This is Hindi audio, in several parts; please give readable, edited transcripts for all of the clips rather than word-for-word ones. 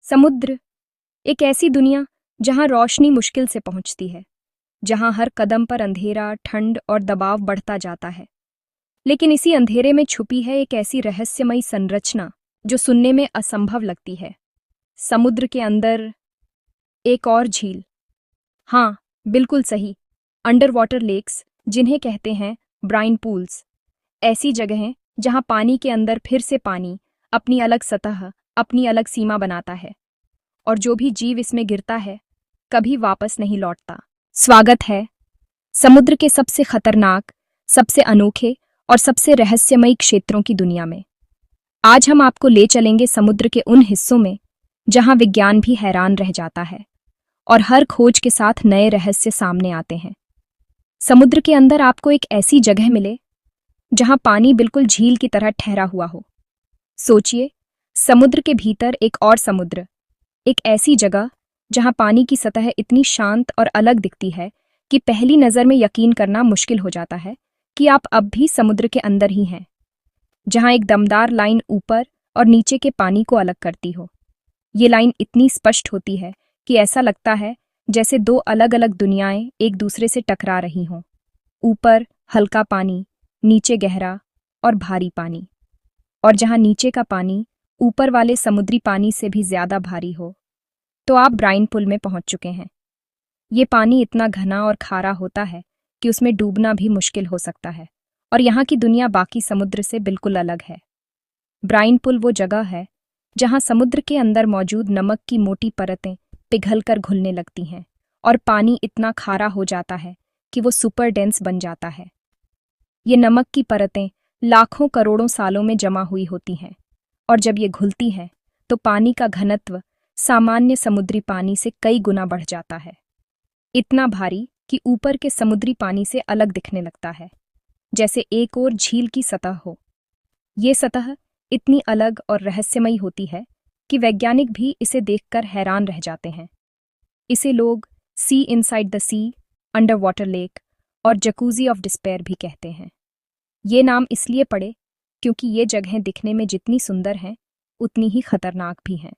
समुद्र एक ऐसी दुनिया जहां रोशनी मुश्किल से पहुंचती है, जहां हर कदम पर अंधेरा, ठंड और दबाव बढ़ता जाता है। लेकिन इसी अंधेरे में छुपी है एक ऐसी रहस्यमयी संरचना जो सुनने में असंभव लगती है। समुद्र के अंदर एक और झील। हाँ, बिल्कुल सही, अंडर वाटर लेक्स, जिन्हें कहते हैं ब्राइन पूल्स। ऐसी जगहें जहां पानी के अंदर फिर से पानी अपनी अलग सतह, अपनी अलग सीमा बनाता है, और जो भी जीव इसमें गिरता है कभी वापस नहीं लौटता। स्वागत है समुद्र के सबसे खतरनाक, सबसे अनोखे और सबसे रहस्यमयी क्षेत्रों की दुनिया में। आज हम आपको ले चलेंगे समुद्र के उन हिस्सों में जहां विज्ञान भी हैरान रह जाता है और हर खोज के साथ नए रहस्य सामने आते हैं। समुद्र के अंदर आपको एक ऐसी जगह मिले जहां पानी बिल्कुल झील की तरह ठहरा हुआ हो। सोचिए, समुद्र के भीतर एक और समुद्र, एक ऐसी जगह जहां पानी की सतह इतनी शांत और अलग दिखती है कि पहली नज़र में यकीन करना मुश्किल हो जाता है कि आप अब भी समुद्र के अंदर ही हैं। जहां एक दमदार लाइन ऊपर और नीचे के पानी को अलग करती हो। ये लाइन इतनी स्पष्ट होती है कि ऐसा लगता है जैसे दो अलग अलग दुनियाएं एक दूसरे से टकरा रही हों। ऊपर हल्का पानी, नीचे गहरा और भारी पानी, और जहां नीचे का पानी ऊपर वाले समुद्री पानी से भी ज्यादा भारी हो। तो आप ब्राइन पुल में पहुंच चुके हैं। ये पानी इतना घना और खारा होता है कि उसमें डूबना भी मुश्किल हो सकता है, और यहाँ की दुनिया बाकी समुद्र से बिल्कुल अलग है। ब्राइन पुल वो जगह है जहां समुद्र के अंदर मौजूद नमक की मोटी परतें पिघलकर घुलने लगती हैं और पानी इतना खारा हो जाता है कि वो सुपर डेंस बन जाता है। ये नमक की परतें लाखों करोड़ों सालों में जमा हुई होती हैं, और जब ये घुलती हैं तो पानी का घनत्व सामान्य समुद्री पानी से कई गुना बढ़ जाता है। इतना भारी कि ऊपर के समुद्री पानी से अलग दिखने लगता है, जैसे एक और झील की सतह हो। ये सतह इतनी अलग और रहस्यमयी होती है कि वैज्ञानिक भी इसे देखकर हैरान रह जाते हैं। इसे लोग sea inside the sea, under water lake और जकूजी ऑफ डिस्पेयर भी कहते हैं। ये नाम इसलिए पड़े क्योंकि ये जगहें दिखने में जितनी सुंदर हैं उतनी ही खतरनाक भी हैं।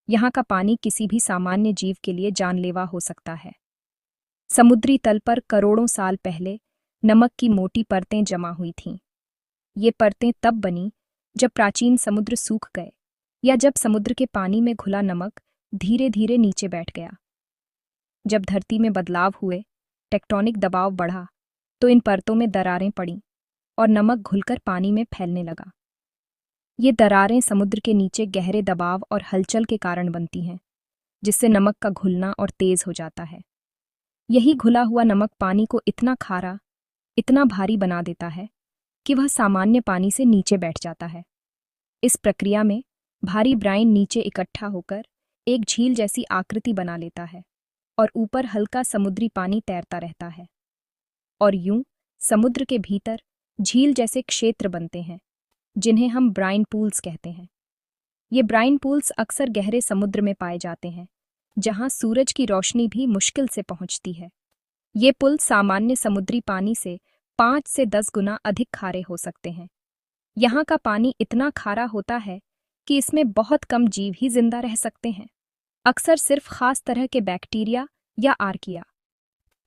यहाँ का पानी किसी भी सामान्य जीव के लिए जानलेवा हो सकता है। समुद्री तल पर करोड़ों साल पहले नमक की मोटी परतें जमा हुई थीं। ये परतें तब बनी जब प्राचीन समुद्र सूख गए, या जब समुद्र के पानी में घुला नमक धीरे धीरे नीचे बैठ गया। जब धरती में बदलाव हुए, टेक्टोनिक दबाव बढ़ा, तो इन परतों में दरारें पड़ीं और नमक घुलकर पानी में फैलने लगा। ये दरारें समुद्र के नीचे गहरे दबाव और हलचल के कारण बनती हैं, जिससे नमक का घुलना और तेज हो जाता है। यही घुला हुआ नमक पानी को इतना खारा, इतना भारी बना देता है कि वह सामान्य पानी से नीचे बैठ जाता है। इस प्रक्रिया में भारी ब्राइन नीचे इकट्ठा होकर एक झील जैसी आकृति बना लेता है, और ऊपर हल्का समुद्री पानी तैरता रहता है। और यूं समुद्र के भीतर झील जैसे क्षेत्र बनते हैं, जिन्हें हम ब्राइन पूल्स कहते हैं। ये ब्राइन पूल्स अक्सर गहरे समुद्र में पाए जाते हैं, जहां सूरज की रोशनी भी मुश्किल से पहुंचती है। ये पुल सामान्य समुद्री पानी से 5 से 10 गुना अधिक खारे हो सकते हैं। यहाँ का पानी इतना खारा होता है कि इसमें बहुत कम जीव ही जिंदा रह सकते हैं, अक्सर सिर्फ खास तरह के बैक्टीरिया या आर्किया।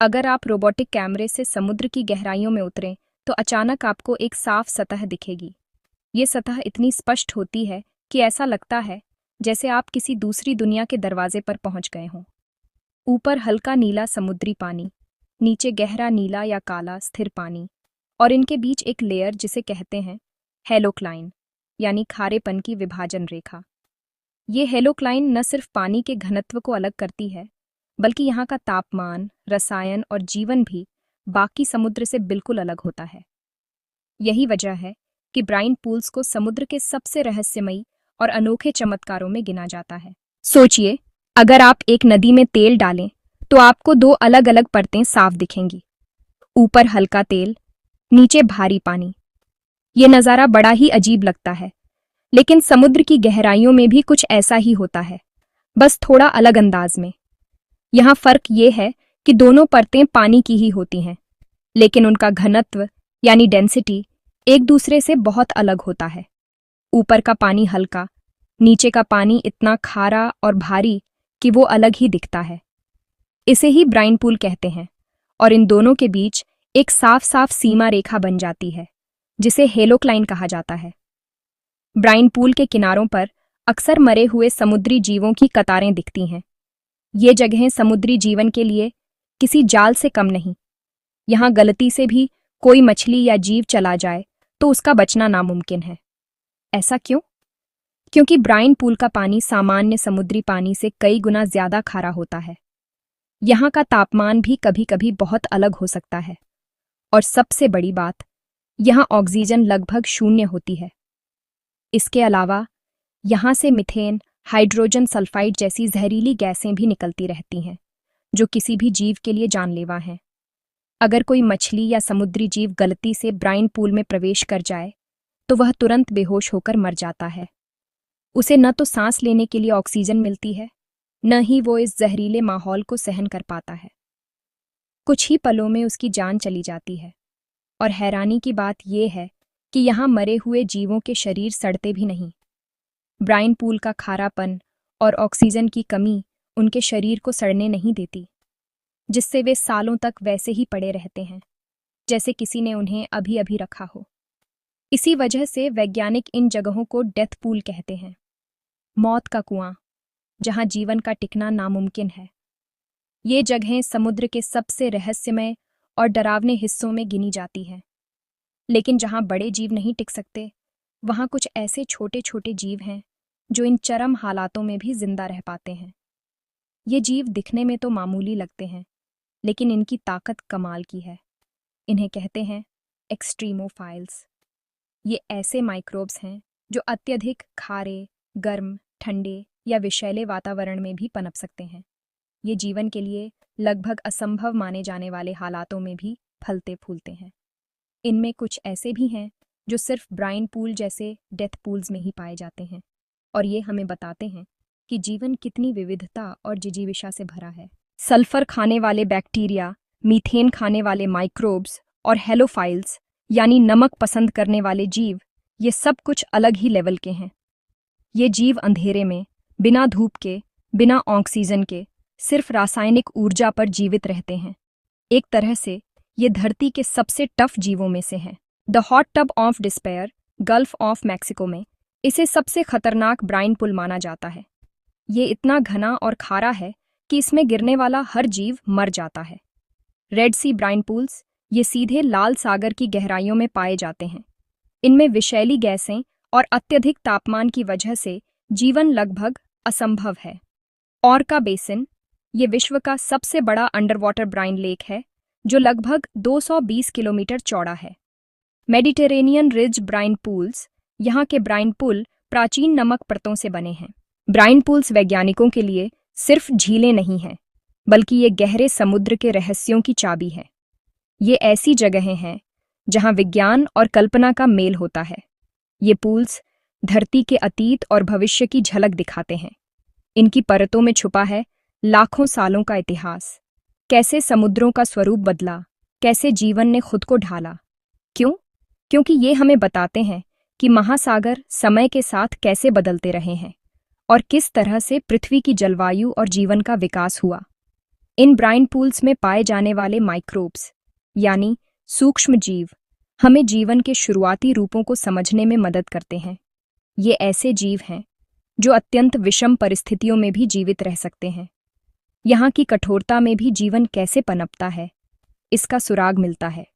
अगर आप रोबोटिक कैमरे से समुद्र की गहराइयों में उतरें तो अचानक आपको एक साफ सतह दिखेगी। ये सतह इतनी स्पष्ट होती है कि ऐसा लगता है जैसे आप किसी दूसरी दुनिया के दरवाजे पर पहुंच गए हों। ऊपर हल्का नीला समुद्री पानी, नीचे गहरा नीला या काला स्थिर पानी, और इनके बीच एक लेयर जिसे कहते हैं हेलोक्लाइन, यानी खारेपन की विभाजन रेखा। ये हेलोक्लाइन न सिर्फ पानी के घनत्व को अलग करती है, बल्कि यहाँ का तापमान, रसायन और जीवन भी बाकी समुद्र से बिल्कुल अलग होता है। यही वजह है कि ब्राइन पूल्स को समुद्र के सबसे रहस्यमयी और अनोखे चमत्कारों में गिना जाता है। सोचिए, अगर आप एक नदी में तेल डालें तो आपको दो अलग अलग परतें साफ दिखेंगी। ऊपर हल्का तेल, नीचे भारी पानी। ये नज़ारा बड़ा ही अजीब लगता है, लेकिन समुद्र की गहराइयों में भी कुछ ऐसा ही होता है, बस थोड़ा अलग अंदाज में। यहाँ फर्क ये है कि दोनों परतें पानी की ही होती हैं, लेकिन उनका घनत्व यानी डेंसिटी एक दूसरे से बहुत अलग होता है। ऊपर का पानी हल्का, नीचे का पानी इतना खारा और भारी कि वो अलग ही दिखता है। इसे ही ब्राइन पूल कहते हैं और इन दोनों के बीच एक साफ साफ सीमा रेखा बन जाती है जिसे हेलोक्लाइन कहा जाता है। ब्राइन पूल के किनारों पर अक्सर मरे हुए समुद्री जीवों की कतारें दिखती हैं। ये जगहें समुद्री जीवन के लिए किसी जाल से कम नहीं। यहाँ गलती से भी कोई मछली या जीव चला जाए तो उसका बचना नामुमकिन है। ऐसा क्यों? क्योंकि ब्राइन पूल का पानी सामान्य समुद्री पानी से कई गुना ज्यादा खारा होता है। यहाँ का तापमान भी कभी कभी बहुत अलग हो सकता है और सबसे बड़ी बात, यहाँ ऑक्सीजन लगभग शून्य होती है। इसके अलावा यहाँ से मीथेन, हाइड्रोजन सल्फाइड जैसी जहरीली गैसें भी निकलती रहती हैं जो किसी भी जीव के लिए जानलेवा हैं। अगर कोई मछली या समुद्री जीव गलती से ब्राइन पूल में प्रवेश कर जाए तो वह तुरंत बेहोश होकर मर जाता है। उसे न तो सांस लेने के लिए ऑक्सीजन मिलती है, न ही वो इस जहरीले माहौल को सहन कर पाता है। कुछ ही पलों में उसकी जान चली जाती है। और हैरानी की बात यह है कि यहाँ मरे हुए जीवों के शरीर सड़ते भी नहीं। ब्राइन पूल का खारापन और ऑक्सीजन की कमी उनके शरीर को सड़ने नहीं देती, जिससे वे सालों तक वैसे ही पड़े रहते हैं जैसे किसी ने उन्हें अभी अभी रखा हो। इसी वजह से वैज्ञानिक इन जगहों को डेथ पूल कहते हैं, मौत का कुआं, जहां जीवन का टिकना नामुमकिन है। ये जगहें समुद्र के सबसे रहस्यमय और डरावने हिस्सों में गिनी जाती हैं। लेकिन जहां बड़े जीव नहीं टिक सकते, वहां कुछ ऐसे छोटे छोटे जीव हैं जो इन चरम हालातों में भी जिंदा रह पाते हैं। ये जीव दिखने में तो मामूली लगते हैं, लेकिन इनकी ताकत कमाल की है। इन्हें कहते हैं एक्सट्रीमोफाइल्स। ये ऐसे माइक्रोब्स हैं जो अत्यधिक खारे, गर्म, ठंडे या विषैले वातावरण में भी पनप सकते हैं। ये जीवन के लिए लगभग असंभव माने जाने वाले हालातों में भी फलते फूलते हैं। इनमें कुछ ऐसे भी हैं जो सिर्फ ब्राइन पूल जैसे डेथ पूल्स में ही पाए जाते हैं, और ये हमें बताते हैं कि जीवन कितनी विविधता और जिजीविषा से भरा है। सल्फर खाने वाले बैक्टीरिया, मीथेन खाने वाले माइक्रोब्स और हेलोफाइल्स यानी नमक पसंद करने वाले जीव, ये सब कुछ अलग ही लेवल के हैं। ये जीव अंधेरे में, बिना धूप के, बिना ऑक्सीजन के, सिर्फ रासायनिक ऊर्जा पर जीवित रहते हैं। एक तरह से ये धरती के सबसे टफ जीवों में से हैं। The hot tub of despair, gulf of Mexico में इसे सबसे खतरनाक ब्राइन पुल माना जाता है। ये इतना घना और खारा है कि इसमें गिरने वाला हर जीव मर जाता है। रेड सी ब्राइन पूल्स, ये सीधे लाल सागर की गहराइयों में पाए जाते हैं। इनमें विषैली गैसें और अत्यधिक तापमान की वजह से जीवन लगभग असंभव है। ऑर्का बेसिन, ये विश्व का सबसे बड़ा अंडरवाटर ब्राइन लेक है जो लगभग 220 किलोमीटर चौड़ा है। मेडिटेरेनियन रिज ब्राइन पूल्स, यहाँ के ब्राइन पुल प्राचीन नमक परतों से बने हैं। ब्राइन पूल्स वैज्ञानिकों के लिए सिर्फ झीलें नहीं हैं, बल्कि ये गहरे समुद्र के रहस्यों की चाबी है। ये ऐसी जगहें हैं जहाँ विज्ञान और कल्पना का मेल होता है। ये पूल्स धरती के अतीत और भविष्य की झलक दिखाते हैं। इनकी परतों में छुपा है लाखों सालों का इतिहास। कैसे समुद्रों का स्वरूप बदला, कैसे जीवन ने खुद को ढाला। क्यों? क्योंकि ये हमें बताते हैं कि महासागर समय के साथ कैसे बदलते रहे हैं और किस तरह से पृथ्वी की जलवायु और जीवन का विकास हुआ। इन ब्राइन पूल्स में पाए जाने वाले माइक्रोब्स यानी सूक्ष्म जीव हमें जीवन के शुरुआती रूपों को समझने में मदद करते हैं। ये ऐसे जीव हैं जो अत्यंत विषम परिस्थितियों में भी जीवित रह सकते हैं। यहाँ की कठोरता में भी जीवन कैसे पनपता है, इसका सुराग मिलता है।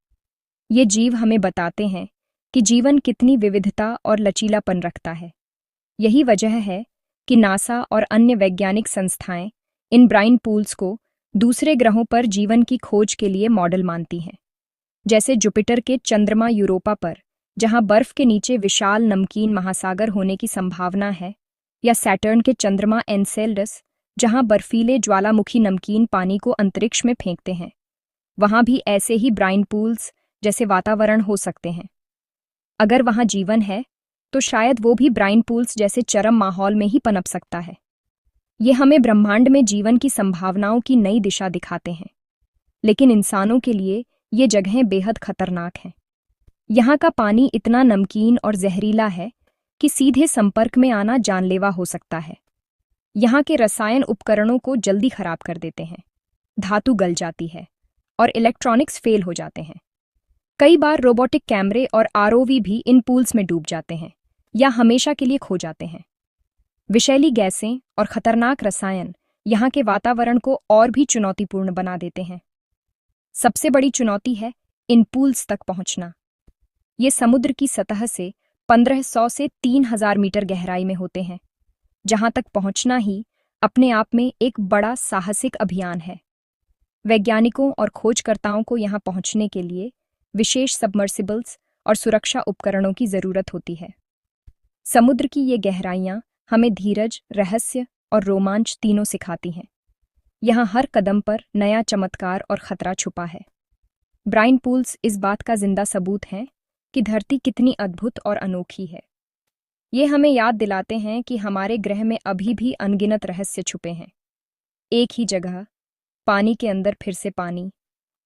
ये जीव हमें बताते हैं कि जीवन कितनी विविधता और लचीलापन रखता है। यही वजह है कि नासा और अन्य वैज्ञानिक संस्थाएं इन ब्राइन पूल्स को दूसरे ग्रहों पर जीवन की खोज के लिए मॉडल मानती हैं। जैसे जुपिटर के चंद्रमा यूरोपा पर, जहां बर्फ के नीचे विशाल नमकीन महासागर होने की संभावना है, या सैटर्न के चंद्रमा एनसेलडस, जहां बर्फीले ज्वालामुखी नमकीन पानी को अंतरिक्ष में फेंकते हैं। वहां भी ऐसे ही ब्राइन पूल्स जैसे वातावरण हो सकते हैं। अगर वहां जीवन है तो शायद वो भी ब्राइन पूल्स जैसे चरम माहौल में ही पनप सकता है। ये हमें ब्रह्मांड में जीवन की संभावनाओं की नई दिशा दिखाते हैं। लेकिन इंसानों के लिए ये जगहें बेहद खतरनाक हैं। यहाँ का पानी इतना नमकीन और जहरीला है कि सीधे संपर्क में आना जानलेवा हो सकता है। यहाँ के रसायन उपकरणों को जल्दी खराब कर देते हैं, धातु गल जाती है और इलेक्ट्रॉनिक्स फेल हो जाते हैं। कई बार रोबोटिक कैमरे और आरओवी भी इन पूल्स में डूब जाते हैं या हमेशा के लिए खो जाते हैं। विषैली गैसें और खतरनाक रसायन यहाँ के वातावरण को और भी चुनौतीपूर्ण बना देते हैं। सबसे बड़ी चुनौती है इन पूल्स तक पहुंचना। ये समुद्र की सतह से 1500 से 3000 मीटर गहराई में होते हैं, जहां तक पहुंचना ही अपने आप में एक बड़ा साहसिक अभियान है। वैज्ञानिकों और खोजकर्ताओं को यहां पहुंचने के लिए विशेष सबमर्सिबल्स और सुरक्षा उपकरणों की जरूरत होती है। समुद्र की ये गहराइयां हमें धीरज, रहस्य और रोमांच तीनों सिखाती हैं। यहाँ हर कदम पर नया चमत्कार और खतरा छुपा है। ब्राइन पूल्स इस बात का जिंदा सबूत हैं कि धरती कितनी अद्भुत और अनोखी है। ये हमें याद दिलाते हैं कि हमारे ग्रह में अभी भी अनगिनत रहस्य छुपे हैं। एक ही जगह, पानी के अंदर फिर से पानी,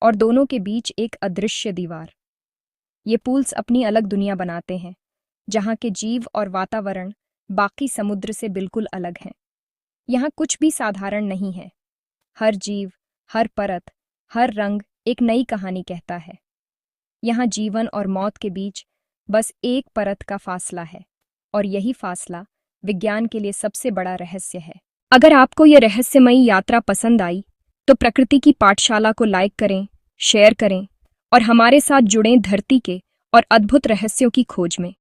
और दोनों के बीच एक अदृश्य दीवार। ये पूल्स अपनी अलग दुनिया बनाते हैं, जहाँ के जीव और वातावरण बाकी समुद्र से बिल्कुल अलग हैं। यहाँ कुछ भी साधारण नहीं है। हर जीव, हर परत, हर रंग एक नई कहानी कहता है। यहाँ जीवन और मौत के बीच बस एक परत का फासला है, और यही फासला विज्ञान के लिए सबसे बड़ा रहस्य है। अगर आपको यह रहस्यमयी यात्रा पसंद आई, तो प्रकृति की पाठशाला को लाइक करें, शेयर करें और हमारे साथ जुड़ें धरती के और अद्भुत रहस्यों की खोज में।